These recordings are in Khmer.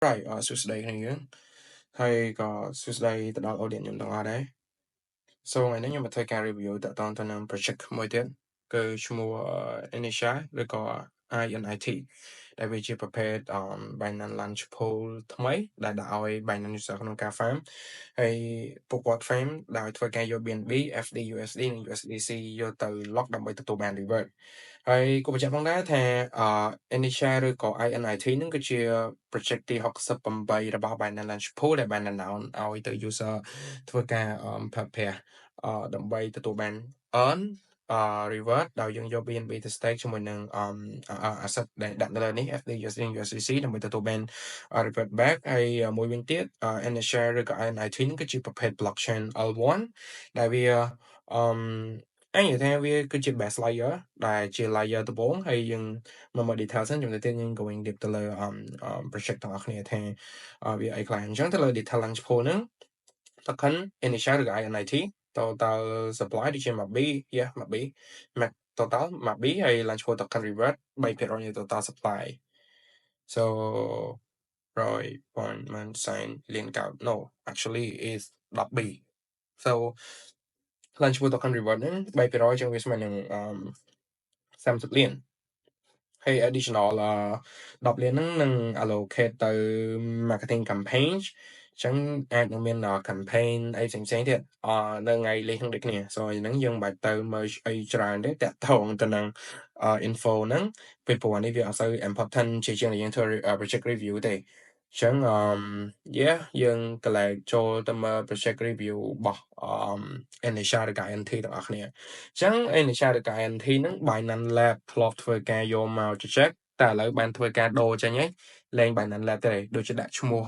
Right សួស្តីគ្នាយើងហើយក៏សួស្តីទៅដល់ audience ខ្ញុំទាំងអស់ដែរ So ថ្ងៃនេះខ្ញុំមកធ្វើការ review តកតងទៅនឹង project មួយទៀតគឺឈ្មោះ Inisha ឬក៏ INIT ដែលវាជាប្រភេទBinance Launch Pool ថ្មីដែលដាក់ឲ្យ Binance user ក្នុងការ farm ហើយពួកគាត់ farm ដោយធ្វើការយក BNB FD USD និង USDC យកទៅ lock ដើម្បីទទួលបាន reward ហើយគួរបញ្ជាក់ផងដែរថាInisha ឬក៏ INIT ហ្នឹងគឺជា project ទី68របស់ Binance Launch Pool ដែល Binance ឲ្យទៅ user ធ្វើការប្រើប្រាស់ដើម្បីទទួលបាន earn reward ដោយយើងយក BNB ទៅ stake ជាមួយនឹងasset ដែលដាក់នៅលើនេះ FD USD USDC ដើម្បីទទួលបាន reward back ហើយមួយវិញទៀត Inisha ឬក៏ INIT ហ្នឹងគឺជាប្រភេទ blockchain L1 ដែលវាអញនិយាយថាវាគឺជា base layer ដែលជា layer ដំបូងហើយយើងមក detail សិនជំនួសទៀតយើង going deep ទៅលើ project ទាំងអស់គ្នាថាវាអីខ្លះអញ្ចឹងទៅលើ detail launch pool ហ្នឹង token Inisha ឬក៏ INIT total supply ដូចជា MAB MAB Mac total MAB ហើយ launch pool token reward 3% នៃ total supply so rồi point man sign លានកោត no actually is 10B so launch pool token reward ហ្នឹង 3% ចឹងវាស្មើនឹង30 លានហើយ additional 10 លានហ្នឹងនឹង allocate ទៅ marketing campaign ចឹងអាចនឹងមាន campaign អីផ្សេងៗទៀតនៅថ្ងៃលេខហ្នឹងដូចគ្នា so ហ្នឹងយើងមិនបាច់ទៅ merge អីច្រើនទេតាក់ទងទៅនឹង info ហ្នឹងពីព្រោះអានេះវាអត់សូវ important ជាជាងដែលយើងធ្វើ project review ទេចឹងyeah យើងកន្លែងចូលទៅមើល project review របស់Inisha ឬក៏ INT ទាំងអស់គ្នាចឹង Inisha ឬក៏ INT ហ្នឹង Binance Lab ធ្លាប់ធ្វើការយកមកជជែកតែឥឡូវបានធ្វើការដូរចេញហើយលែង Binance Lab ទេដូចជាដាក់ឈ្មោះ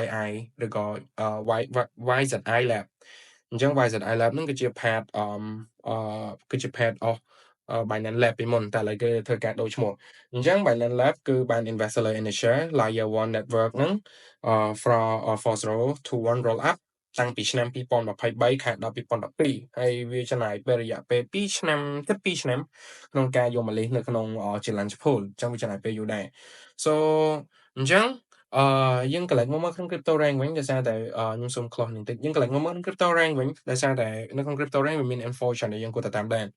YI ឬក៏YZI Lab អញ្ចឹង YZI Lab ហ្នឹងគឺជា part គឺជា part of Binance Lab ពីមុនតែឥឡូវគេធ្វើការដូរឈ្មោះអញ្ចឹង Binance Lab គឺបាន invest លើ Inisha Layer 1 network ហ្នឹងfor 0 to 1 roll up តាំងពីឆ្នាំ2023ខែ10 2012ហើយវាចំណាយពេលរយៈពេល2ឆ្នាំគិត2ឆ្នាំក្នុងការយកមកលេសនៅក្នុងជា launch pool អញ្ចឹងវាចំណាយពេលយូរដែរ so អញ្ចឹងយើងកន្លែងមកក្នុង crypto rank វិញដោយសារតែខ្ញុំសូម close បន្តិចយើងកន្លែងមកក្នុង crypto rank វិញដោយសារតែនៅក្នុង crypto rank វាមាន info ច្រើនដែលយើងគួរតែតាមដាន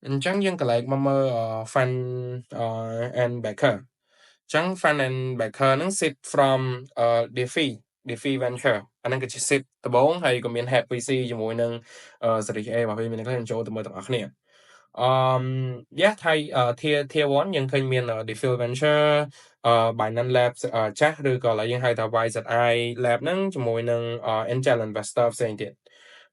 អញ្ចឹងយើងកន្លែងមកមើល fund and backer អញ្ចឹង fund and backer ហ្នឹង sit from DeFi venture អាហ្នឹងគឺជា sit ដំបូងហើយក៏មាន Hack VC ជាមួយនឹង Series A របស់វាមានខ្លះចូលទៅមើលទាំងអស់គ្នាyeah ថៃ tier 1យើងឃើញមាន DeFi venture Binance Lab ចាស់ឬក៏ឥឡូវយើងហៅថា YZI Lab ហ្នឹងជាមួយនឹង angel investor ផ្សេងទៀត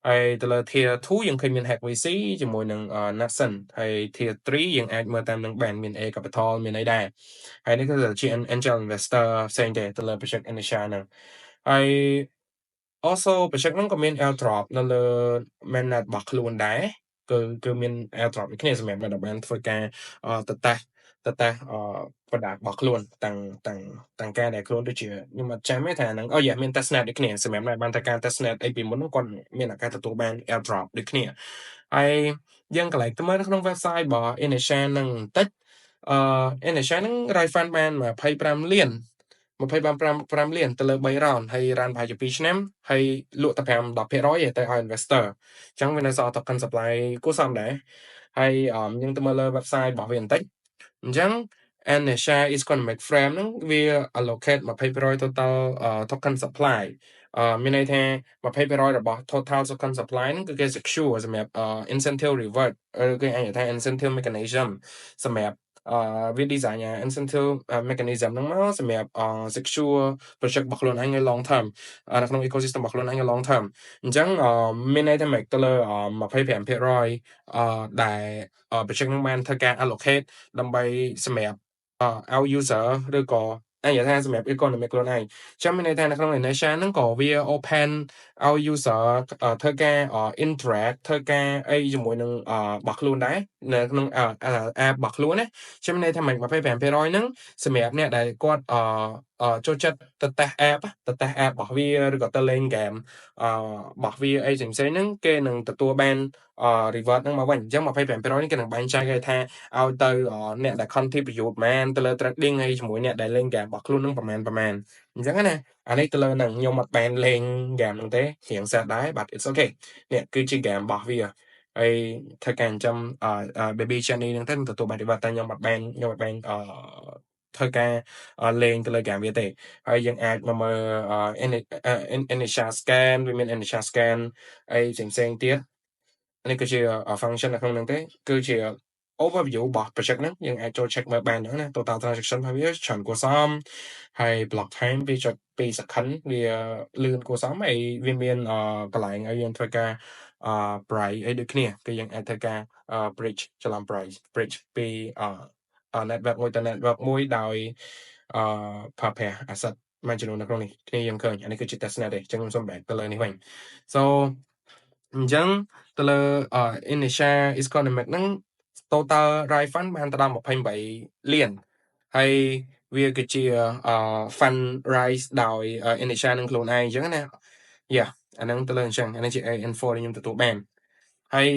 ហើយទៅលើ tier 2យើងឃើញមាន Hack VC ជាមួយនឹង Natson ហើយ tier 3យើងអាចមើលតាមនឹង band មាន A Capital មានអីដែរហើយនេះគឺជា angel investor ផ្សេងទៀតទៅលើ project Inisha ហ្នឹងហើយ also project ហ្នឹងក៏មាន airdrop នៅលើ mainnet របស់ខ្លួនដែរគឺមាន airdrop ដូចគ្នាសម្រាប់អ្នកដែលបានធ្វើការទៅតេស្ត product របស់ខ្លួនទាំងការដែលខ្លួនដូចជាខ្ញុំអត់ចាំទេថាហ្នឹងមាន testnet ដូចគ្នាសម្រាប់អ្នកបានធ្វើការ testnet អីពីមុនគាត់មានឱកាសទទួលបាន airdrop ដូចគ្នាហើយយើងកន្លែងទៅមើលនៅក្នុង website របស់ Inisha ហ្នឹងបន្តិចInisha ហ្នឹង raise fund បាន25 លាន25 លានទៅលើ3 round ហើយ run ប្រហែលជា2ឆ្នាំហើយលក់តែ5 10%ទេទៅឲ្យ investor អញ្ចឹងវានៅសល់ token supply គួរសមដែរហើយយើងទៅមើលលើ website របស់វាបន្តិចអញ្ចឹង Inisha is economic frame ហ្នឹងវា allocate 20% total token supply មានន័យថា20%របស់ total token supply ហ្នឹងគឺគេ secure សម្រាប់incentive reward គេអាចនិយាយថា incentive mechanism សម្រាប់វា design incentive mechanism ហ្នឹងមកសម្រាប់secure project របស់ខ្លួនឯងឲ្យ long term នៅក្នុង ecosystem របស់ខ្លួនឯងឲ្យ long term អញ្ចឹងមានន័យថា make ទៅលើ25%ដែល project ហ្នឹងបានធ្វើការ allocate ដើម្បីសម្រាប់ឲ្យ user ឬក៏និយាយថាសម្រាប់ economic ខ្លួនឯងចាំមានន័យថានៅក្នុង Inisha ហ្នឹងក៏វា open ឲ្យ user ធ្វើការ interact ធ្វើការអីជាមួយនឹងរបស់ខ្លួនដែរនៅក្នុង app របស់ខ្លួនណាចាំមានន័យថា 25% ហ្នឹងសម្រាប់អ្នកដែលគាត់ ចូលចិត្តទៅតេស្ត app ទៅតេស្ត app របស់វាឬក៏ទៅលេងហ្គេមរបស់វាអីផ្សេងៗហ្នឹងគេនឹងទទួលបានreward ហ្នឹងមកវិញអញ្ចឹង25%នេះគេនឹងបែងចែកឲ្យថាឲ្យទៅអ្នកដែល contribute ប៉ុន្មានទៅលើ trading ហើយជាមួយអ្នកដែលលេងហ្គេមរបស់ខ្លួនហ្នឹងប៉ុន្មានអញ្ចឹងណាអានេះទៅលើហ្នឹងខ្ញុំអត់បានលេងហ្គេមហ្នឹងទេរៀង sad ដែរ but it's okay នេះគឺជាហ្គេមរបស់វាហើយធ្វើការចិញ្ចឹមbaby Jenny ហ្នឹងទៅនឹងទទួលបាន reward តែខ្ញុំអត់បានធ្វើការលេងទៅលើហ្គេមវាទេហើយយើងអាចមកមើលinitial scan វាមាន initial scan អីផ្សេងៗទៀតនេះគឺជា function នៅក្នុងហ្នឹងទេគឺជា overview របស់ project ហ្នឹងយើងអាចចូល check មើលបានហ្នឹងណា total transaction របស់វាច្រើនគួរសមហើយ block time 2.2 second វាលឿនគួរសមហើយវាមានកន្លែងឲ្យយើងធ្វើការprice អីដូចគ្នាគឺយើងអាចធ្វើការ bridge ច្រឡំ price bridge ពីnetwork មួយទៅ network មួយដោយប្រើប្រាស់ asset មួយចំនួននៅក្នុងនេះគ្នាយើងឃើញអានេះគឺជា testnet ទេអញ្ចឹងខ្ញុំសូម back ទៅលើនេះវិញ so អញ្ចឹងទៅលើinitial economic ហ្នឹង total refund បានទៅដល់28លានហើយវាគឺជា fund rise ដោយ initial នឹងខ្លួនឯងអញ្ចឹងណា yeah អាហ្នឹងទៅលើអញ្ចឹងអានេះជា info ដែលខ្ញុំទទួលបានហើយ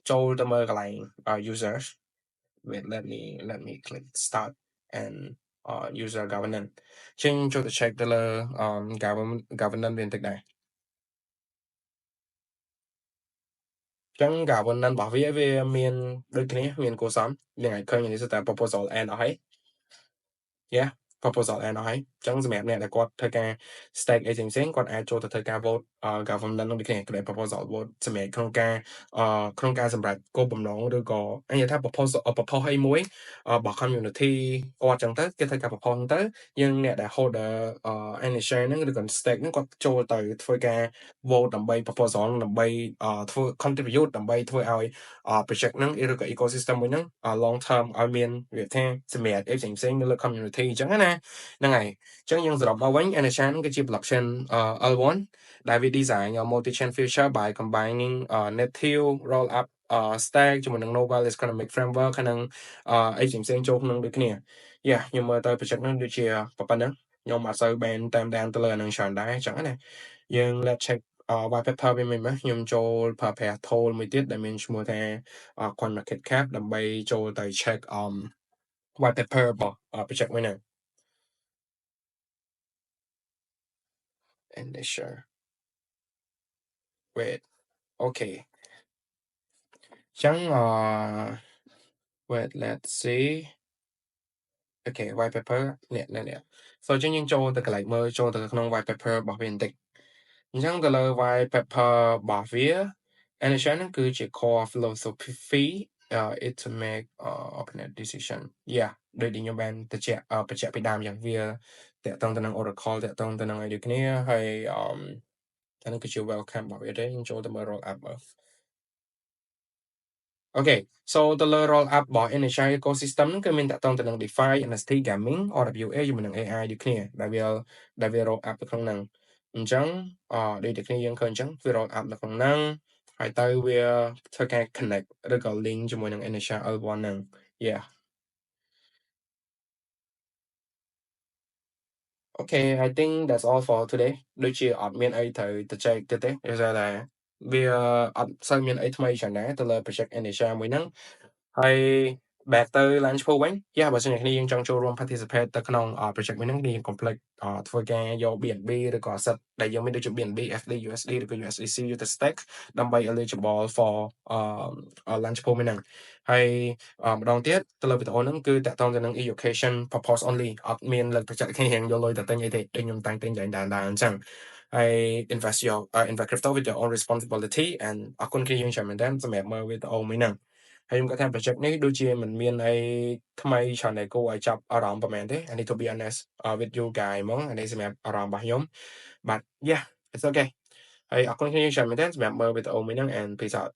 ចូលទៅមើលកន្លែង users wait let me click start and user governance ចឹងចូលទៅ check ទៅលើ governance វាបន្តិចដែរចឹង governance របស់វាមានដូចគ្នាមានគួរសមយើងអាចឃើញនេះគឺតែ proposal end អស់ហើយ yeah proposal end អស់ហើយចឹងសម្រាប់អ្នកដែលគាត់ធ្វើការ stake អីផ្សេងៗគាត់អាចចូលទៅធ្វើការ vote governance នឹងដូចគ្នាគឺ proposal vote សម្រាប់ក្នុងការសម្រេចគោលបំណងឬក៏អញ្ចឹងថា proposal អីមួយរបស់ community គាត់ចឹងទៅគេធ្វើការ propose ទៅយើងអ្នកដែល holder initial ហ្នឹងឬក៏ stake ហ្នឹងគាត់ចូលទៅធ្វើការ vote ដើម្បី proposal ដើម្បីធ្វើ contribute ដើម្បីធ្វើឲ្យ project ហ្នឹងឬក៏ ecosystem មួយហ្នឹង long term ឲ្យមានវាថាសម្រាប់អីផ្សេងៗនៅលើ community អញ្ចឹងណាហ្នឹងហើយអញ្ចឹងយើងសរុបមកវិញ Enisha ហ្នឹងគឺជា blockchain L1 ដែលវា design multi chain future by combining native roll up stack ជាមួយនឹង novel economic framework ហើយនឹងអីផ្សេងៗចូលក្នុងដូចគ្នា yeah ខ្ញុំមើលទៅ project ហ្នឹងដូចជាប៉ុណ្ណឹងខ្ញុំអត់សូវបានតាមដានទៅលើអានឹងច្រើនដែរអញ្ចឹងណាយើង let's check white paper វាមិនមែនខ្ញុំចូលប្រើប្រាស់ tool មួយទៀតដែលមានឈ្មោះថា CoinMarketCap ដើម្បីចូលទៅ check white paper របស់ project មួយហ្នឹង and sure wait okay ចឹងwait let's see okay white paper នេះ so ចឹងយើងចូលទៅកន្លែងមើលចូលទៅក្នុង white paper របស់វាបន្តិចអញ្ចឹងទៅលើ white paper របស់វា Enisha ហ្នឹងគឺជា core philosophy it to make open decision yeah ដូចខ្ញុំបានបញ្ជាក់ពីដើមយ៉ាងវាតកតងទៅនឹង Oracle តកតងទៅនឹងអីដូចគ្នាហើយអានេះគឺជា welcome របស់វាទេខ្ញុំចូលទៅមើល roll up មើល Okay so ទៅលើ roll up របស់ Initial Ecosystem ហ្នឹងគឺមានតកតងទៅនឹង DeFi NFT Gaming RWA ជាមួយនឹង AI ដូចគ្នាដែលវា roll up នៅក្នុងហ្នឹងអញ្ចឹងដូចតែគ្នាយើងឃើញអញ្ចឹងវា roll up នៅក្នុងហ្នឹងហើយទៅវាធ្វើការ connect ឬក៏ link ជាមួយនឹង Initial L1 ហ្នឹង yeah Okay I think that's all for today ដូចជាអត់មានអីត្រូវទៅចែកទៀតទេដោយសារតែវាអត់សូវមានអីថ្មីច្រើនដែរទៅលើ project Initial មួយហ្នឹងហើយ back ទៅ lunch pool វិញ yeah បើសិនជាគ្នាយើងចង់ចូលរួម participate ទៅក្នុង project មួយហ្នឹងគ្នាយើង complete ធ្វើការយក BNB ឬក៏ asset ដែលយើងមានដូចជា BNB FD USD ឬក៏ USDC យកទៅ stake ដើម្បី eligible for lunch pool មួយហ្នឹងហើយម្ដងទៀតទៅលើវីដេអូហ្នឹងគឺតាក់ទងទៅនឹង education purpose only អត់មានលើកទឹកចិត្តគ្នារៀងយកលុយទៅទិញអីទេដូចខ្ញុំតាំងទិញយ៉ាងដែរអញ្ចឹងហើយ invest crypto with your own responsibility and អរគុណគ្នាយើងច្រើនមែនទែនសម្រាប់មើលវីដេអូមួយហ្នឹងហើយខ្ញុំគាត់ថា project នេះដូចជាមិនមានអីថ្មីច្រើនតែគួរឲ្យចាប់អារម្មណ៍ប៉ុន្មានទេ I need to be honest with you guys ហ្មងអានេះសម្រាប់អារម្មណ៍របស់ខ្ញុំ but yeah it's okay ហើយអរគុណគ្នាច្រើនមែនទែនសម្រាប់មើលវីដេអូមួយហ្នឹង and peace out